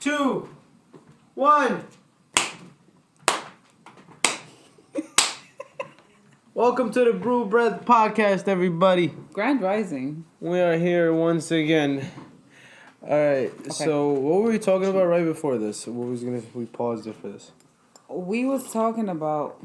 2, 1. Welcome to the Brew podcast, everybody. Grand Rising. We are here once again. All right. Okay. So, what were we talking about right before this? We paused it for this. We was talking about.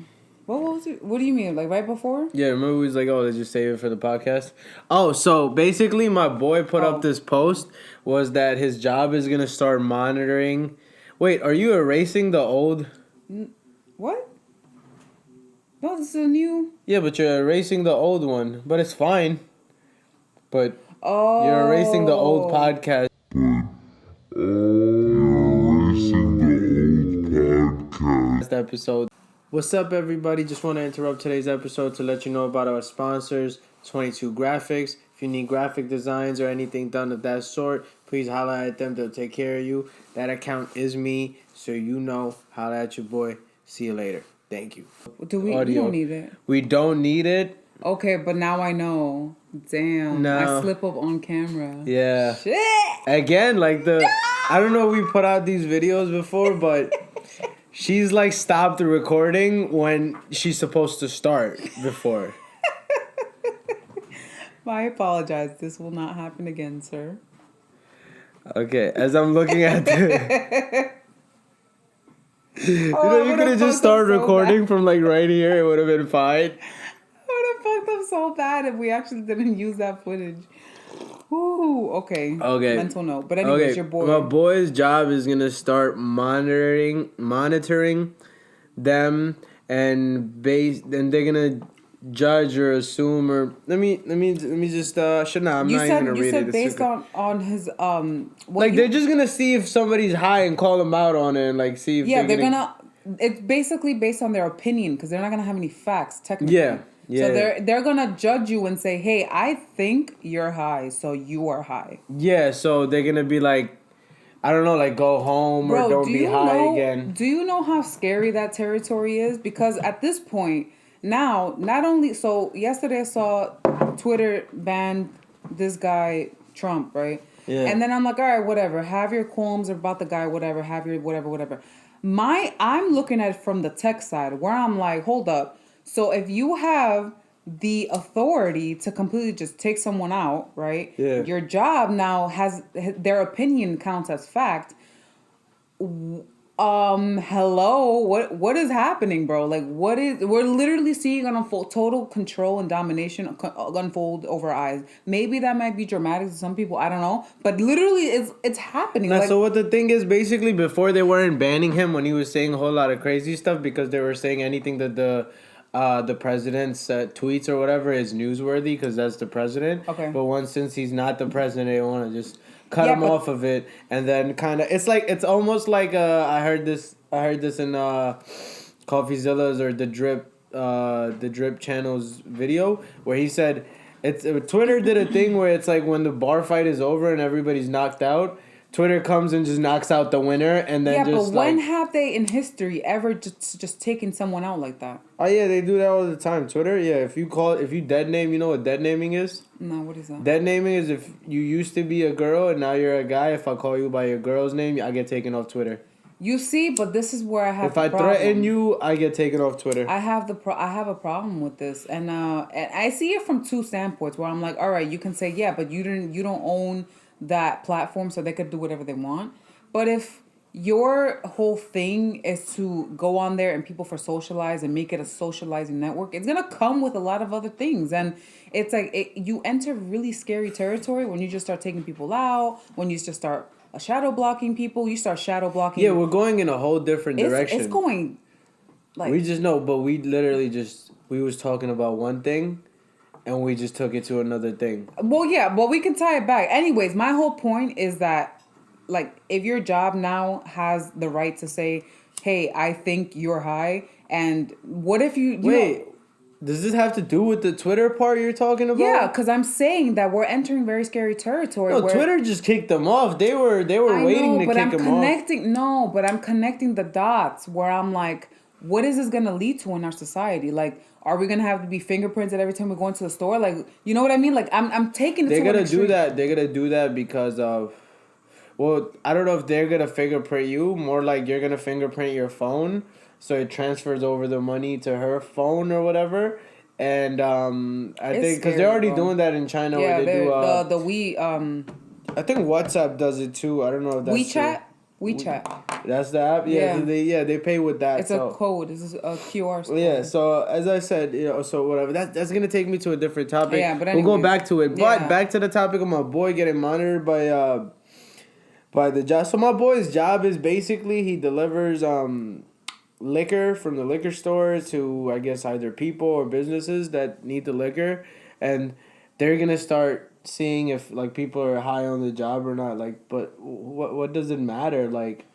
What was it? What do you mean? Like right before? Yeah, remember we was like, oh, let's just save it for the podcast. Oh, so basically, my boy put up this post was that his job is gonna start monitoring. Wait, are you erasing the old? What? No, this is a new. Yeah, but you're erasing the old one, but it's fine. But you're erasing the old podcast. Episode. What's up, everybody? Just want to interrupt today's episode to let you know about our sponsors, 22 Graphics. If you need graphic designs or anything done of that sort, please holla at them. They'll take care of you. That account is me, so you know. Holla at your boy. See you later. Thank you. We don't need it. We don't need it? Okay, but now I know. Damn. No. I slip up on camera. Yeah. Shit. Again, like I don't know if we put out these videos before, but she's like stopped the recording when she's supposed to start before. I apologize. This will not happen again, sir. Okay, as I'm looking at the... you could have just started recording from like right here. It would have been fine. I would have fucked up so bad if we actually didn't use that footage. Ooh, okay. Mental note. But anyways, your boy. My boy's job is gonna start monitoring them and they're gonna judge or assume or let me just I'm not even gonna read it. You said based on his they're just gonna see if somebody's high and call them out on it and like see if they're gonna it's basically based on their opinion because they're not gonna have any facts technically. Yeah. So they're gonna judge you and say, hey, I think you're high, so you are high. Yeah, so they're gonna be like, I don't know, like go home or don't be high again. Do you know how scary that territory is? Because at this point, now, not only... So, yesterday I saw Twitter banned this guy, Trump, right? Yeah. And then I'm like, all right, whatever. Have your qualms about the guy, whatever. Have your whatever. I'm looking at it from the tech side where I'm like, hold up. So, if you have the authority to completely just take someone out, right? Yeah. Your job now has... Their opinion counts as fact. Hello, what is happening, bro? Like, we're literally seeing an total control and domination unfold over our eyes. Maybe that might be dramatic to some people, I don't know, but literally it's happening. Now, so what the thing is, basically, before they weren't banning him when he was saying a whole lot of crazy stuff because they were saying anything that the president's tweets or whatever is newsworthy because that's the president. Okay. But since he's not the president, they want to just cut him off of it, and then kind of it's almost like I heard this in CoffeeZilla's or the Drip channel's video where he said Twitter did a thing where it's like when the bar fight is over and everybody's knocked out, Twitter comes and just knocks out the winner, and then but when have they in history ever just taken someone out like that? Oh yeah, they do that all the time. Twitter, yeah. If you dead name, you know what dead naming is? No, what is that? Dead naming is if you used to be a girl and now you're a guy. If I call you by your girl's name, I get taken off Twitter. You see, but this is where I have. If I threaten you, I get taken off Twitter. I have a problem with this, and I see it from two standpoints. Where I'm like, all right, you can say but you don't own that platform, so they could do whatever they want. But if your whole thing is to go on there and people for socialize and make it a socializing network, it's gonna come with a lot of other things, and it's like you enter really scary territory when you just start taking people out, when you just start shadow blocking people, you start shadow blocking. Yeah, we're going in a whole different direction. It's going like we just know, but we literally we was talking about one thing. And we just took it to another thing. Well, yeah, but we can tie it back. Anyways, my whole point is that, like, if your job now has the right to say, hey, I think you're high, and what if you Wait, does this have to do with the Twitter part you're talking about? Yeah, because I'm saying that we're entering very scary territory. No, Twitter just kicked them off. They were waiting to kick them off. No, but I'm connecting the dots where I'm like, what is this going to lead to in our society? Like, are we going to have to be fingerprinted every time we go into the store? Like, you know what I mean? Like, I'm taking it to an extreme. They're going to do that because of... well, I don't know if they're gonna fingerprint you. More like you're gonna fingerprint your phone, so it transfers over the money to her phone or whatever. And I It's think because they're scary, already bro. doing that in China where Yeah, they do. the we I think WhatsApp does it too. I don't know if that's true. WeChat. WeChat. That's the app. Yeah, Yeah. they pay with that. It's a So code. This is a QR code. yeah. So as I said, so whatever. That's gonna take me to a different topic. Yeah, but we'll go anyways. back to it. But Yeah. back to the topic of my boy getting monitored by the job. So my boy's job is basically he delivers liquor from the liquor store to I guess either people or businesses that need the liquor, and they're gonna start seeing if like people are high on the job or not. Like, but what does it matter? Like,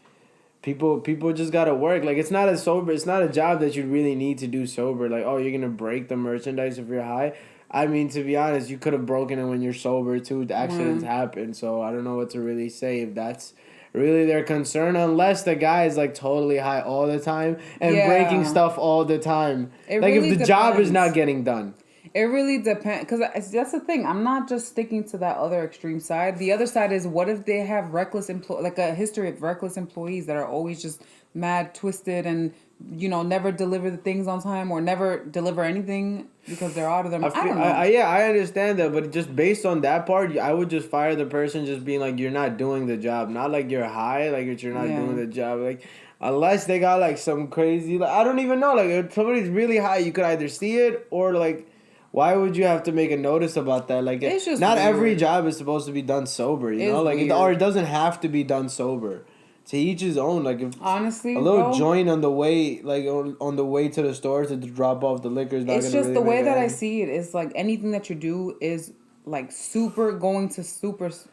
people just gotta work. Like, it's not a sober. It's not a job that you really need to do sober. Like, oh, you're gonna break the merchandise if you're high. I mean, to be honest, you could have broken it when you're sober too. The accidents happen, so I don't know what to really say if that's really their concern, unless the guy is like totally high all the time and breaking stuff all the time. It Like really if the job is depends. not getting done. It really depends, because that's the thing. I'm not just sticking to that other extreme side. The other side is, what if they have like a history of reckless employees that are always just mad, twisted, and never deliver the things on time or never deliver anything because they're out of their. I don't know. Yeah, I understand that, but just based on that part, I would just fire the person just being like, you're not doing the job, not like you're high, like you're not doing the job, like. Unless they got like some crazy, like, I don't even know. Like if somebody's really high, you could either see it or like. Why would you have to make a notice about that? Like, it's just not weird. every job is supposed to be done sober, you know? Like, or it doesn't have to be done sober. To each his own. Like, if honestly, a little joint on the way, like on the way to the store to drop off the liquor is not. It's just the way that I see it is like anything that you do is like super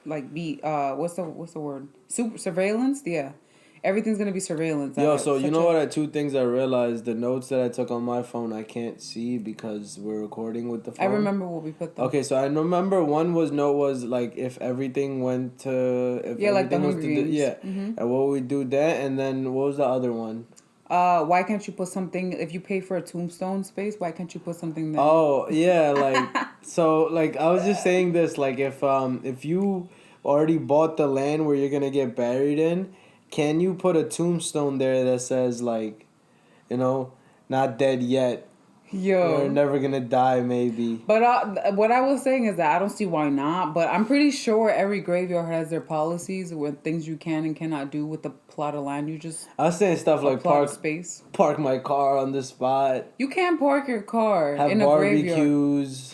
like be what's the word, super surveillance, yeah. Everything's gonna be surveillance. Yo, so you know what? Two things I realized: the notes that I took on my phone, I can't see because we're recording with the phone. I remember what we put there. Okay, so I remember one was like if everything went to like the Hunger Games. And what we do then, and then what was the other one? Why can't you put something if you pay for a tombstone space? Why can't you put something there? Oh yeah, like so like I was just saying this like if you already bought the land where you're gonna get buried in. Can you put a tombstone there that says like, not dead yet? Yo, you're never gonna die, maybe. But what I was saying is that I don't see why not. But I'm pretty sure every graveyard has their policies with things you can and cannot do with the plot of land. I was saying stuff like park my car on the spot. You can't park your car have in a barbecues.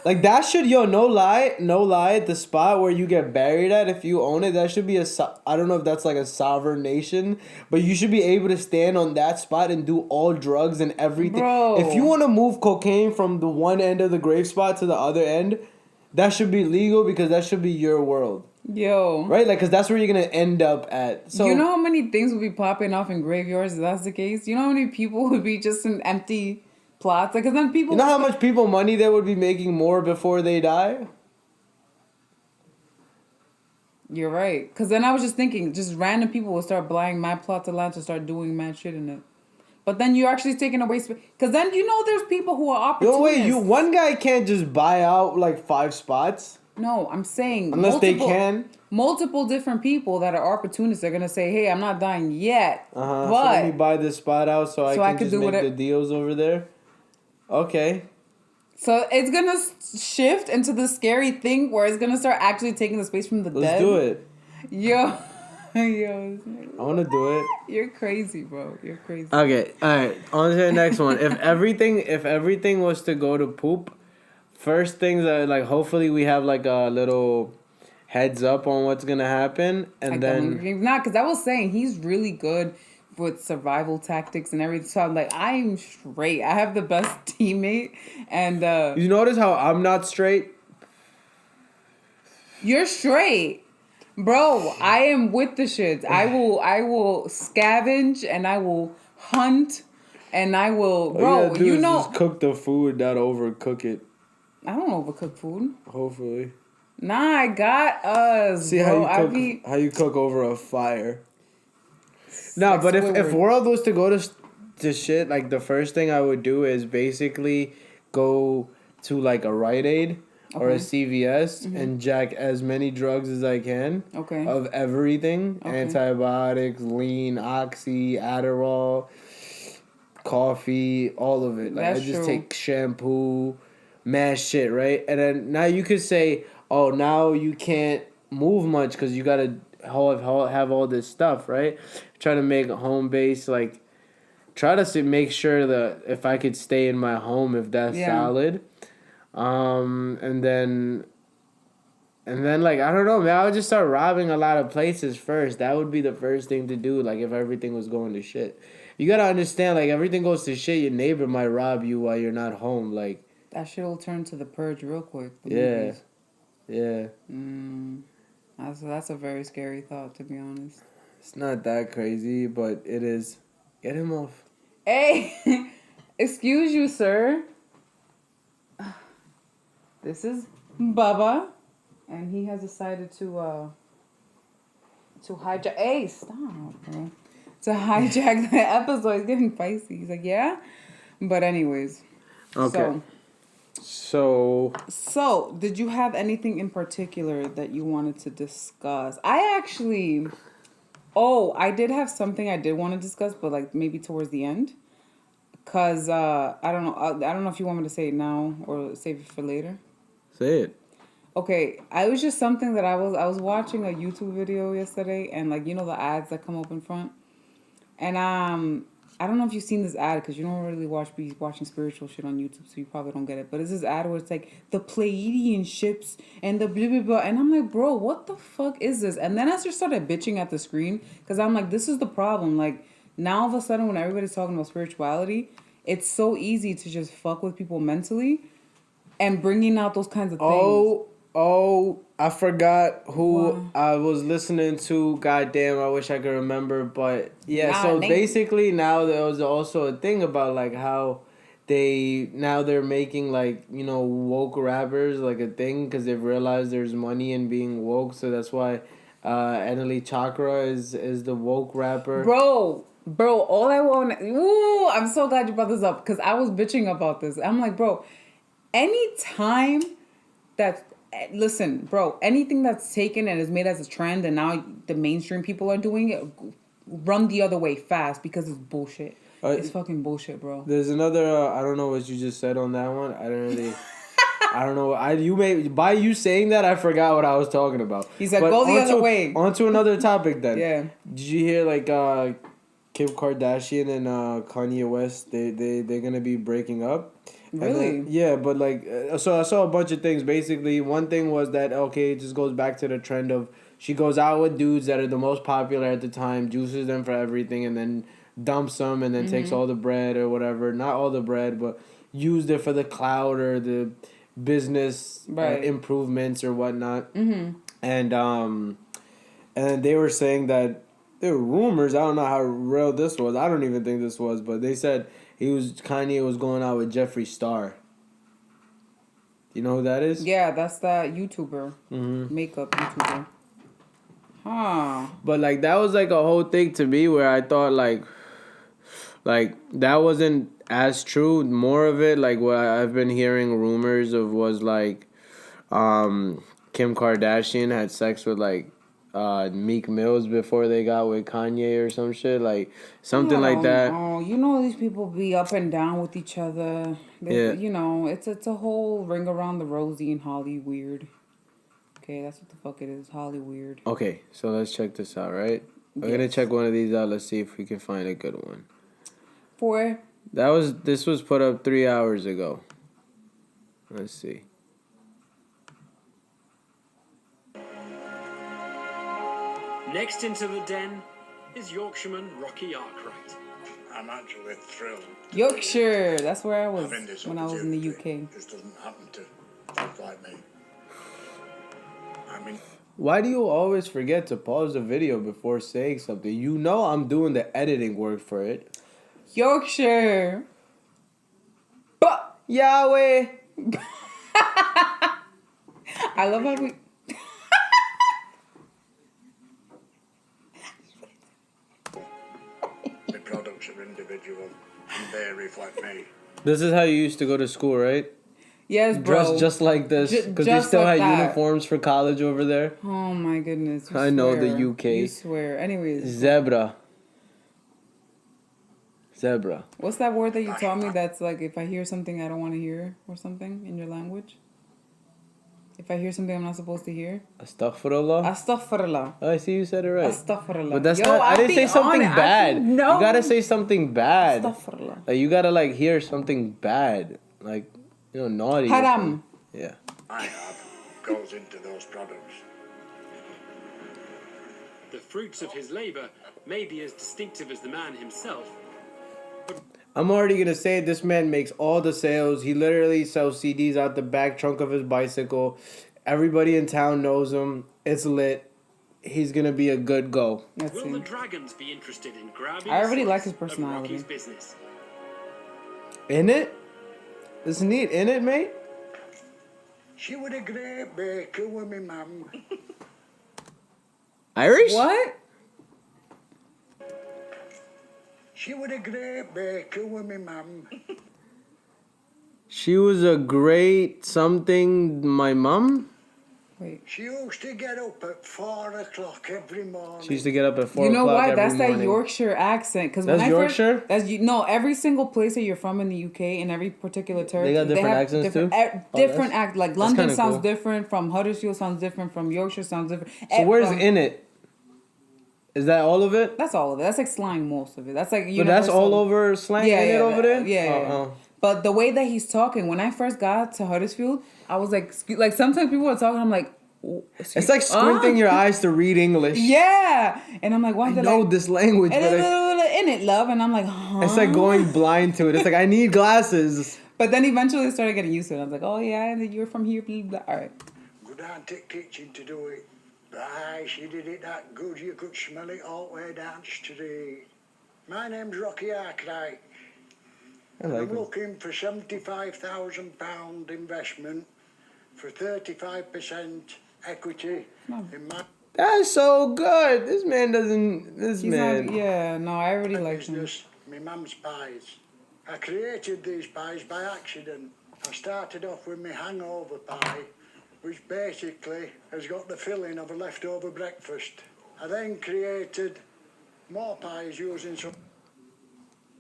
Like that should, no lie, the spot where you get buried at, if you own it, that should be I don't know if that's like a sovereign nation, but you should be able to stand on that spot and do all drugs and everything. Bro. If you want to move cocaine from the one end of the grave spot to the other end, that should be legal because that should be your world. Yo. Right? Like, because that's where you're going to end up at. So, you know how many things would be popping off in graveyards if that's the case? You know how many people would be just in empty plots? Like, cause then people. You know how much money they would be making more before they die? You're right. Cause then I was just thinking, just random people will start buying mad plots of land to start doing mad shit in it. But then you're actually taking away space. Cause then there's people who are opportunists. No, wait, one guy can't just buy out like 5 spots. No, I'm saying unless they can. Multiple different people that are opportunists are gonna say, "Hey, I'm not dying yet, but so let me buy this spot out so I can just make the deals over there." Okay. So it's gonna shift into the scary thing where it's gonna start actually taking the space from the dead. Let's do it. Yo. I want to do it. You're crazy, bro. You're crazy. Okay, all right. On to the next one. If everything was to go to poop, first things are like hopefully we have like a little heads up on what's gonna happen, and like then not because I was saying he's really good with survival tactics and everything. So I'm like, I'm straight. I have the best teammate, and you notice how I'm not straight? You're straight, bro. I am with the shits. I will scavenge and I will hunt, and I will, bro. Just cook the food, not overcook it. I don't overcook food. Hopefully. Nah, I got us. See bro. how you cook over a fire. No, but if world was to go to shit, like the first thing I would do is basically go to like a Rite Aid or a Okay. CVS and jack as many drugs as I can. Okay. Of everything. Okay. Antibiotics, lean, oxy, Adderall, coffee, all of it. Like I That's just true. take shampoo, mad shit, right? And then now you could say, oh, now you can't move much because you gotta have all this stuff, right? Try to make a home base, like try to make sure that if I could stay in my home, if that's solid, and then. And then, like, I don't know, man, I would just start robbing a lot of places first. That would be the first thing to do, like, if everything was going to shit. You gotta understand, like, everything goes to shit, your neighbor might rob you while you're not home, like... That shit will turn to The Purge real quick. The Yeah. movies. Yeah. That's a very scary thought, to be honest. It's not that crazy, but it is. Get him off. Hey! Excuse you, sir. This is Bubba. And he has decided to hijack... Hey, stop, bro. To hijack the episode. He's getting feisty. He's like, yeah? But anyways. Okay. So, did you have anything in particular that you wanted to discuss? I did have something I did want to discuss, but like maybe towards the end. Cause I don't know if you want me to say it now or save it for later. Say it. Okay, I was just something that I was watching a YouTube video yesterday, and like the ads that come up in front, and I don't know if you've seen this ad because you don't really be watching spiritual shit on YouTube, so you probably don't get it. But it's this ad where it's like the Pleiadian ships and the blah blah blah, and I'm like, bro, what the fuck is this? And then I just started bitching at the screen because I'm like, this is the problem. Like now all of a sudden, when everybody's talking about spirituality, it's so easy to just fuck with people mentally, and bringing out those kinds of things. Oh, I forgot who I was listening to. Goddamn, I wish I could remember. But yeah, basically now there was also a thing about like how they're making like, woke rappers like a thing because they've realized there's money in being woke. So that's why Annalie Chakra is the woke rapper. Bro, all I want... Ooh, I'm so glad you brought this up because I was bitching about this. I'm like, bro, anytime that... Listen, bro, anything that's taken and is made as a trend and now the mainstream people are doing it, run the other way fast because it's bullshit. It's fucking bullshit, bro. There's another, I don't know what you just said on that one. I don't really... I don't know. By you saying that, I forgot what I was talking about. He's like, go the other way. On to another topic then. Yeah. Did you hear like Kim Kardashian and Kanye West? They're gonna be breaking up. Really? Yeah, but like, so I saw a bunch of things. Basically, one thing was that it just goes back to the trend of she goes out with dudes that are the most popular at the time, juices them for everything, and then dumps them, and then takes all the bread or whatever. Not all the bread, but used it for the clout or the business improvements or whatnot. And they were saying that there were rumors. I don't know how real this was. I don't even think this was, but they said Kanye was going out with Jeffree Star. You know who that is? Yeah, that's that YouTuber. Makeup YouTuber. Huh. But like that was like a whole thing to me where I thought like that wasn't as true. More of it, like what I've been hearing rumors of was like Kim Kardashian had sex with like Meek Mills before they got with Kanye or some shit, like something like that. Oh, these people be up and down with each other. It's a whole ring around the rosy and Holly weird. Okay, that's what the fuck it is, Holly weird. Okay, so let's check this out, right? We're gonna check one of these out. Let's see if we can find a good one. This was put up 3 hours ago. Let's see. Next into the den is Yorkshireman Rocky Arkwright. I'm actually thrilled. Yorkshire, that's where I was when I was in the UK. It just doesn't happen to folk like me. I mean, why do you always forget to pause the video before saying something? You know I'm doing the editing work for it. Yorkshire. Yahweh. I love how we... the products are individual and they reflect me. This is how you used to go to school, right? Yes, bro. Dressed just like this because they just still like had that. uniforms for college over there. Oh my goodness. You I know the swear. UK. You swear. Anyways. Zebra. Zebra. What's that word that you taught me that's like if I hear something I don't want to hear or something in your language? If I hear something I'm not supposed to hear? Astaghfirullah. Astaghfirullah. Oh, I see you said it right. Astaghfirullah. But that's not. I didn't say something bad. No. You gotta say something bad. Astaghfirullah. Like you gotta like hear something bad, like naughty. Haram. Yeah. I have goes into those products. The fruits of his labour may be as distinctive as the man himself. I'm already gonna say this man makes all the sales. He literally sells CDs out the back trunk of his bicycle. Everybody in town knows him. It's lit. He's gonna be a good go. Let's Will see. the dragons be interested in grabbing I already a like slice his personality. of Rocky's business? In it? It's neat. In it, mate? She was a great baker with me mum. Irish? What? She was a great baker with me mum. She was a great something, my mum? Wait. She used to get up at 4 o'clock every morning. She used to get up at 4 You know o'clock why? every That's morning. that Yorkshire accent. Cause That's when I Yorkshire? First, no, every single place that you're from in the UK, in every particular territory, They got different have accents different, too? Different act. Like London kinda sounds cool. different from Huddersfield sounds different from Yorkshire sounds different. So where's from- in it? Is that all of it? That's all of it. That's like slang, most of it. That's like But that's universal. all over slang in it over there? Yeah. Uh-uh. But the way that he's talking, when I first got to Huddersfield, I was like, like sometimes people are talking, I'm like, oh, It's like squinting your eyes to read English. Yeah, and I'm like, why I did know I? this language, And but in it, love, and I'm like, huh? it's like going blind to it. It's like, I need glasses. But then eventually I started getting used to it. I was like, oh yeah, you're from here, blah, blah. All right. Go down to the kitchen to do it. Aye, she did it that good you could smell it all the way down the street. My name's Rocky Arkwright. I like I'm it. looking for £75,000 investment for 35% equity in my That's so good. This man doesn't. This He's man. not, yeah, no, I already like him. business, my mum's pies. I created these pies by accident. I started off with my hangover pie, which basically has got the filling of a leftover breakfast. I then created more pies using some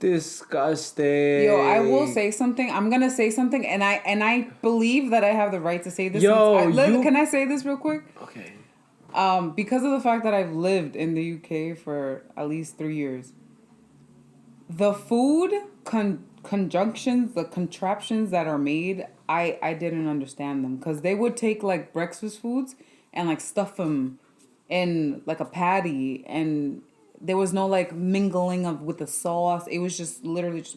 Disgusting. Yo, I will say something. I'm gonna say something, and I believe that I have the right to say this. Yo, Can I say this real quick? Okay. Because of the fact that I've lived in the UK for at least 3 years, the food conjunctions, the contraptions that are made, I didn't understand them because they would take like breakfast foods and like stuff them in like a patty, and there was no like mingling of with the sauce. It was just literally just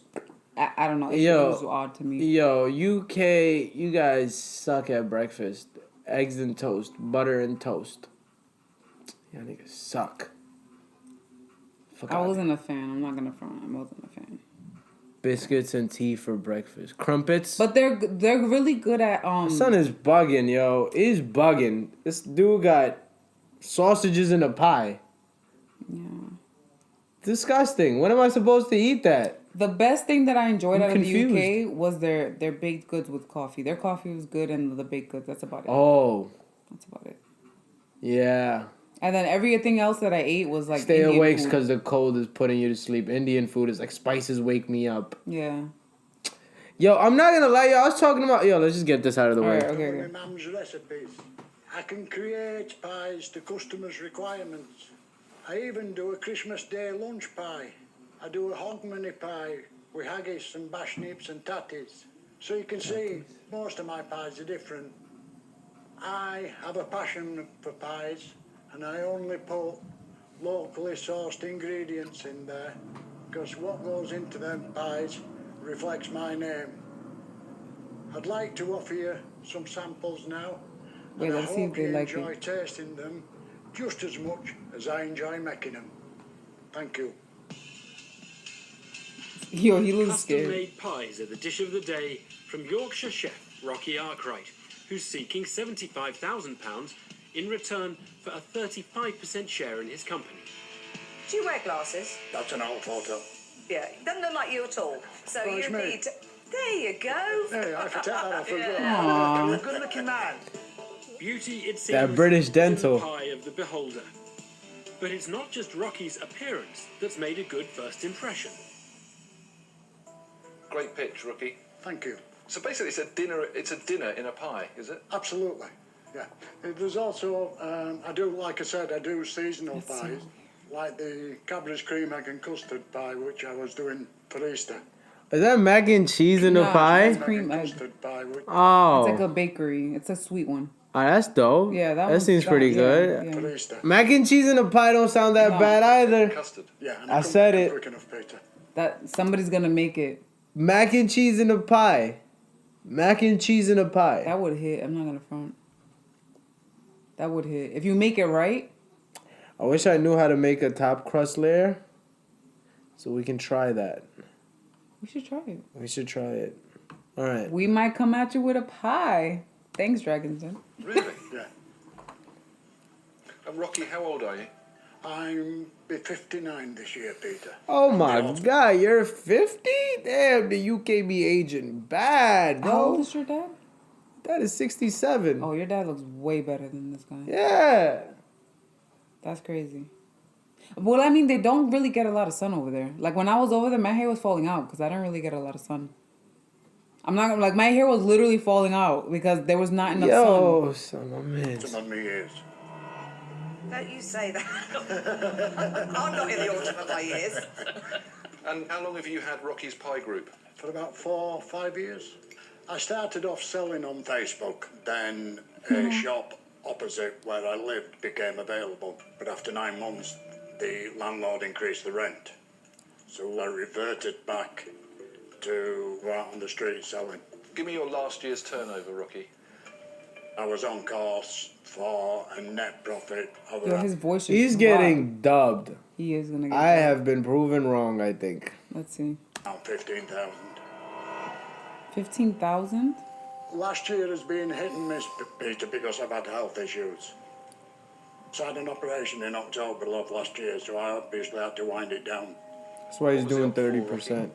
I don't know. It was odd to me. Yo, UK, you guys suck at breakfast. Eggs and toast, butter and toast. Y'all niggas suck. Fuck I outta wasn't a fan. I'm not gonna front. I wasn't a fan. Biscuits and tea for breakfast. Crumpets. But they're really good at Son is bugging, yo. Is bugging. This dude got sausages in a pie. Yeah. Disgusting. When am I supposed to eat that? The best thing that I enjoyed I'm out of the confused. UK was their baked goods with coffee. Their coffee was good, and the baked goods. That's about it. Oh, That's about it. yeah. And then everything else that I ate was like Stay Indian awake food. because the cold is putting you to sleep. Indian food is like spices wake me up. Yeah. Yo, I'm not gonna lie, yo. I was talking about. Yo, let's just get this out of the All way. right. Okay. my mum's recipes. I can create pies to customers' requirements. I even do a Christmas Day lunch pie. I do a hogmanay pie with haggis and bashnips and tatties. So you can see most of my pies are different. I have a passion for pies, and I only put locally sourced ingredients in there because what goes into them pies reflects my name. I'd like to offer you some samples now. Wait, and I let's see if hope they you like enjoy it. tasting them just as much as I enjoy making them. Thank you. Yo, he looks scared. Custom-made pies are the dish of the day from Yorkshire chef Rocky Arkwright, who's seeking £75,000 in return for a 35% share in his company. Do you wear glasses? That's an old photo. Yeah, it doesn't look like you at all. So Oh, it's you me. need There you go. Hey, I can take that off as well. Yeah. Good-looking man. Beauty, it seems, That British is in dental. the eye of the beholder. But it's not just Rocky's appearance that's made a good first impression. Great pitch, Rookie. Thank you. So basically, it's a dinner in a pie, is it? Absolutely. Yeah. There's also, I do seasonal pies, like the Cadbury's cream egg and custard pie, which I was doing for Easter. Is that mac and cheese in a Nah, pie? that's cream egg. Custard pie, which Oh. It's like a bakery. It's a sweet one. Oh, that's dope. Yeah, that one's- seems pretty good. yeah. for Easter. Mac and cheese in a pie don't sound that No. bad either. Custard. Yeah, and I couldn't said make it. Quick enough, Peter. That somebody's gonna make it. Mac and cheese in a pie. Mac and cheese in a pie. That would hit. I'm not gonna front. That would hit if you make it right. I wish I knew how to make a top crust layer, so we can try that. We should try it. We should try it. All right. We might come at you with a pie. Thanks, Dragon's Den. Really? Yeah. And Rocky, how old are you? I'm be 59 this year, Peter. Oh my God, you're 50? Damn, the UK be aging bad, How old bro. is your dad? That is 67. Oh, your dad looks way better than this guy. Yeah. That's crazy. Well, I mean, they don't really get a lot of sun over there. Like, when I was over there, my hair was falling out because I don't really get a lot of sun. I'm not, like, my hair was literally falling out because there was not enough sun. Yo, son of man. Some of me years. Don't you say that. I'm not in the autumn of my years. And how long have you had Rocky's Pie Group? For about 4 or 5 years. I started off selling on Facebook, then a shop opposite where I lived became available. But after 9 months, the landlord increased the rent. So I reverted back to go out on the street selling. Give me your last year's turnover, Rocky. I was on course for a net profit of Yo, his voice is He's dry. getting dubbed. He is going to get I dubbed. have been proven wrong, I think. Let's see. around 15,000. 15,000? Last year has been hit and miss, Peter, because I've had health issues. So I had an operation in October of last year, so I obviously had to wind it down. That's why he's What was doing it for, 30%.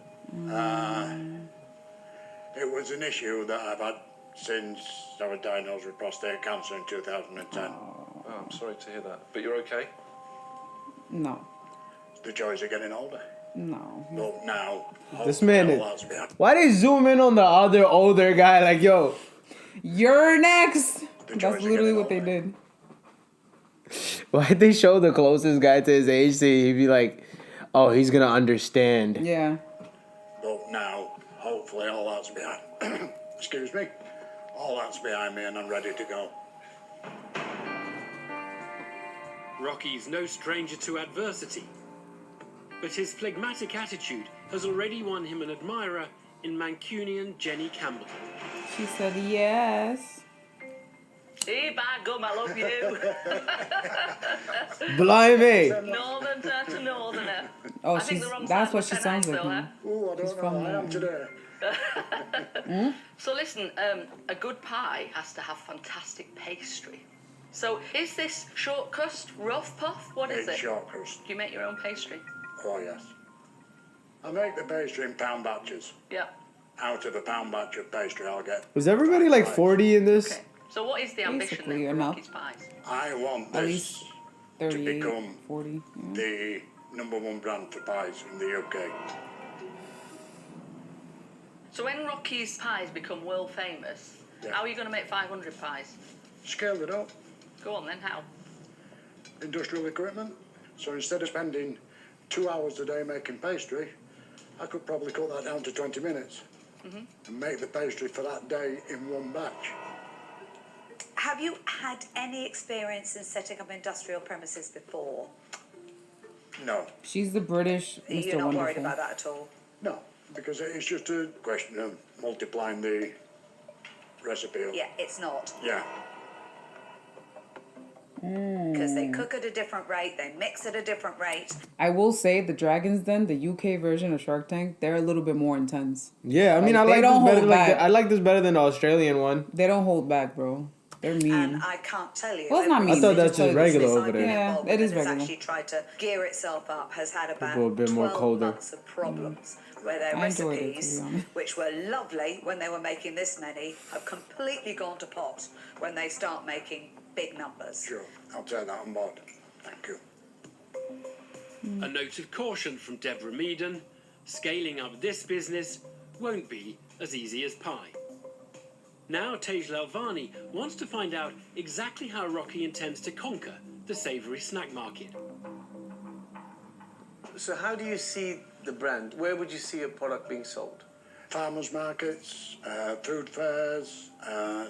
It was an issue that I've had since I was diagnosed with prostate cancer in 2010. Oh, I'm sorry to hear that. But you're okay? No. The joys of getting older. No. But now, This man hopefully is- all that's behind. Why they zoom in on the other older guy? Like, yo, You're next! The That's joys of literally getting what they older. did. why'd they show the closest guy to his age so he'd be like, oh, he's gonna understand. Yeah. But now, hopefully all that's behind. Excuse me. All that's behind me and I'm ready to go. Rocky's no stranger to adversity, but his phlegmatic attitude has already won him an admirer in Mancunian Jenny Campbell. She said yes. Hey, by gum, I love you. Blimey. Northerner to northerner. Oh, I think she's the wrong that's side what was she ten sounds eyes, like. though, Man. Ooh, I don't know. from I am there. today. So listen, a good pie has to have fantastic pastry. So is this short crust, rough puff? What is It's it? short crust. Do you make your own pastry? Oh, yes. I make the pastry in pound batches. Yeah. Out of a pound batch of pastry, I'll get. Was everybody like 40 in this? Okay. So what is the ambition Basically, then for enough. Rocky's Pies? I want At this least 38, become 40. Yeah. the #1 brand for pies in the UK. So when Rocky's Pies become world famous, Yeah. how are you going to make 500 pies? Scaled it up. Go on then, how? Industrial equipment. So instead of spending 2 hours a day making pastry, I could probably cut that down to 20 minutes and make the pastry for that day in one batch. Have you had any experience in setting up industrial premises before? No, She's the British Mr. You're not Wonderful. worried about that at all? no, because it's just a question of multiplying the recipe. Yeah, it's not. Yeah. Because they cook at a different rate, they mix at a different rate. I will say the Dragon's Den, the UK version of Shark Tank, they're a little bit more intense. Yeah, I mean, Like, I they like don't this better. hold Like back. I like this better than the Australian one. They don't hold back, bro. They're mean. And I can't tell you. Well, it's not every mean. I thought They that's just just tell you regular business over I've been there. Yeah, involved it with is that has regular. actually tried to gear itself up has had about People a bit more 12 colder. months of problems where their I enjoyed it, to be recipes, honest. which were lovely when they were making this many, have completely gone to pot when they start making big numbers. Sure, I'll take that on board. Thank you. A note of caution from Deborah Meaden: scaling up this business won't be as easy as pie. Now Tej Lalvani wants to find out exactly how Rocky intends to conquer the savoury snack market. So how do you see the brand? Where would you see a product being sold? Farmers markets, food fairs,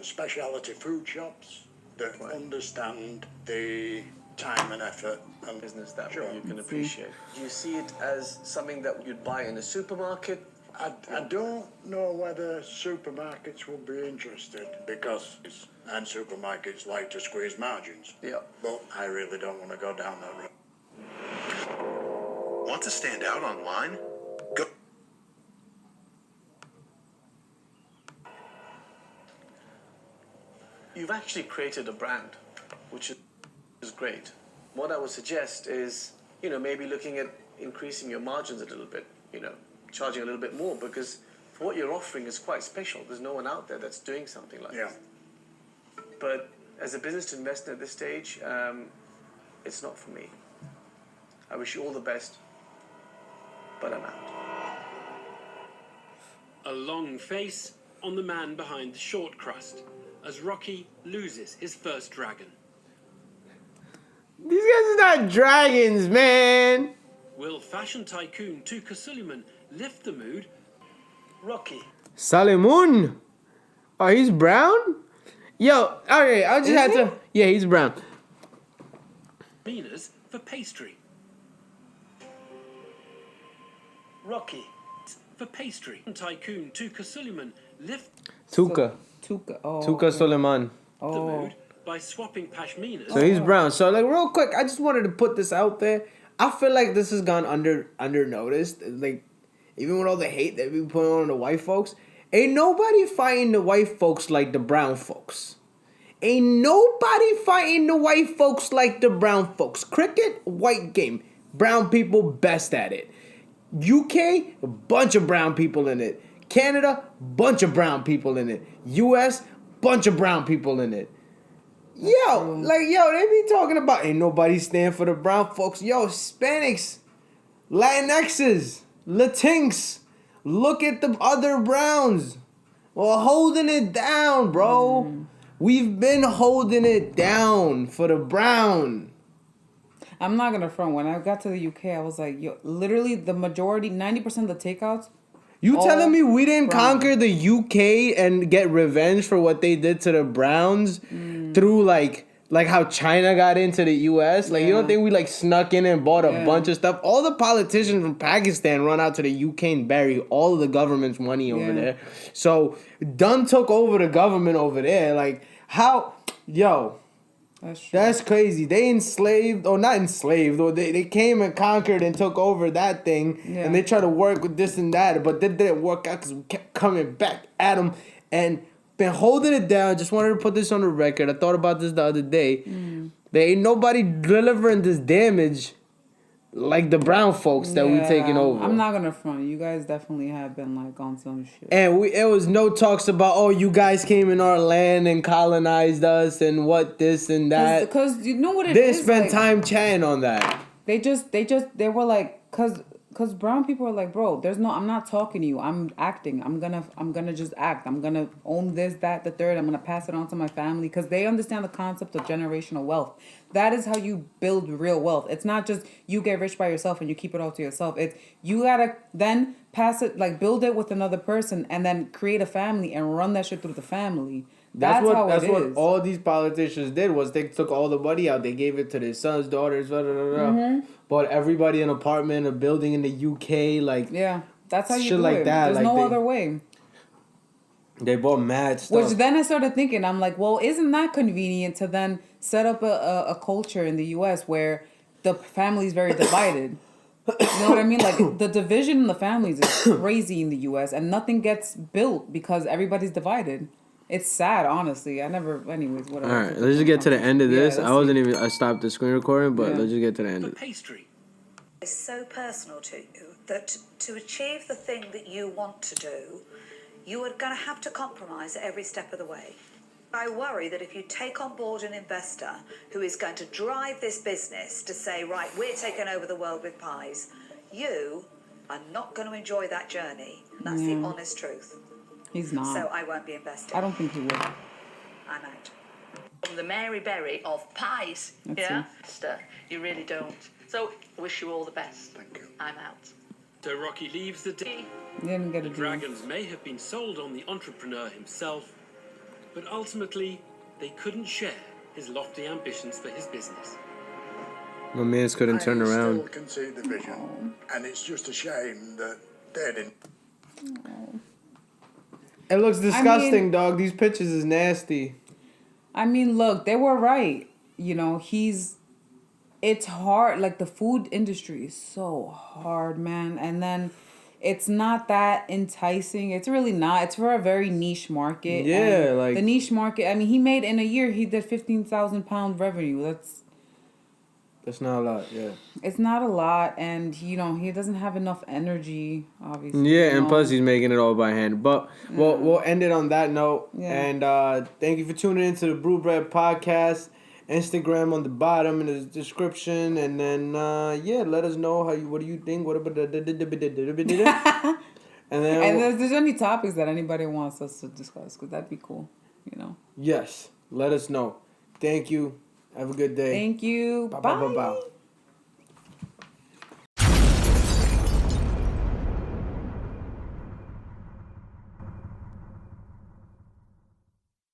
specialty food shops that understand the time and effort and Business that Sure. way you can appreciate. Do you see it as something that you'd buy in a supermarket? I don't know whether supermarkets will be interested because and supermarkets like to squeeze margins. Yeah. But I really don't want to go down that road. Want to stand out online? Go. You've actually created a brand, which is great. What I would suggest is, maybe looking at increasing your margins a little bit, charging a little bit more, because for what you're offering is quite special. There's no one out there that's doing something like Yeah. this. But as a business to invest in at this stage, it's not for me. I wish you all the best, but I'm out. A long face on the man behind the short crust as Rocky loses his first dragon. These guys are not dragons, man. Will fashion tycoon Tuka Suleiman lift the mood? Rocky. Salimun. Oh, he's brown? Yo, okay, I just had to. Yeah, he's brown. Minas for pastry. Rocky. For pastry. Tycoon Tuka Suleiman lift Tuka. Tuka. Oh. Tuka Suleiman. the mood by swapping pashminas. So he's brown. So like real quick, I just wanted to put this out there. I feel like this has gone under noticed. Like even with all the hate that we put on the white folks, ain't nobody fighting the white folks like the brown folks. Ain't nobody fighting the white folks like the brown folks. Cricket, white game. Brown people best at it. UK, a bunch of brown people in it. Canada, bunch of brown people in it. US, bunch of brown people in it. They be talking about ain't nobody stand for the brown folks. Yo, Hispanics, Latinxes, Latinx, look at the other browns. We're holding it down, bro. We've been holding it down for the brown. I'm not gonna front. When I got to the UK, I was like, yo, literally the majority, 90% of the takeouts. You all telling me we didn't brown. conquer the UK and get revenge for what they did to the Browns through like how China got into the US? Like you don't Yeah. think we like snuck in and bought a Yeah. bunch of stuff? All the politicians from Pakistan run out to the UK and bury all of the government's money over Yeah. there. So Dunn took over the government over there. Like how That's true. that's crazy. They enslaved, or not enslaved, or they came and conquered and took over that thing, Yeah. and they tried to work with this and that, but that didn't work out because we kept coming back at them and been holding it down. Just wanted to put this on the record. I thought about this the other day. There ain't nobody delivering this damage like the brown folks that we taking over. I'm not gonna front. You guys definitely have been like on some shit. And it was no talks about, oh, you guys came in our land and colonized us and what this and that. Because you know what it They is. spent like, time chatting on that. They were like, cause brown people are like, bro, I'm not talking to you. I'm acting. I'm gonna just act. I'm gonna own this, that, the third. I'm gonna pass it on to my family because they understand the concept of generational wealth. That is how you build real wealth. It's not just you get rich by yourself and you keep it all to yourself. It's you gotta then pass it, like build it with another person and then create a family and run that shit through the family. That's how it what is. all these politicians did was they took all the money out. They gave it to their sons, daughters, blah, blah, blah, blah. Bought everybody an apartment, a building in the UK, like Yeah, that's how you shit do like it. that. There's Like no they- other way. they bought mad stuff. Which then I started thinking, I'm like, well, isn't that convenient to then set up a culture in the U.S. where the family's very divided? You know what I mean? Like the division in the families is crazy in the U.S. and nothing gets built because everybody's divided. It's sad, honestly. Anyways, whatever. All right, let's just get to the end of this. I stopped the screen recording, but Yeah. let's just get to the end For of it. pastry, It's so personal to you that to achieve the thing that you want to do, you are going to have to compromise at every step of the way. I worry that if you take on board an investor who is going to drive this business to say, right, we're taking over the world with pies, you are not going to enjoy that journey. And that's the honest truth. He's not. So I won't be invested. I don't think he will. I'm out. From the Mary Berry of pies. Let's yeah? Esther, you really don't. So, I wish you all the best. Thank you. I'm out. so Rocky leaves the day. He didn't get a The deal. dragons may have been sold on the entrepreneur himself, but ultimately they couldn't share his lofty ambitions for his business. My man's couldn't turn I around. still can see the vision, and it's just a shame that they didn't. It looks disgusting, mean- dog. These pictures is nasty. I mean, look, they were right. You know, it's hard. Like, the food industry is so hard, man. And then it's not that enticing. It's really not. It's for a very niche market. Yeah, and like- the niche market. I mean, he made in a year, he did 15,000 pound revenue. That's not a lot, yeah. It's not a lot. And, you know, he doesn't have enough energy, obviously. Yeah, you and know. plus he's making it all by hand. But we'll end it on that note. Yeah. And thank you for tuning into the Brew Bread Podcast. Instagram on the bottom in the description. And then let us know what do you think? What about and then And if there's any topics that anybody wants us to discuss, because that'd be cool, you know. yes, let us know. Thank you. Have a good day. Thank you. Bow, Bye. bow, bow, bow.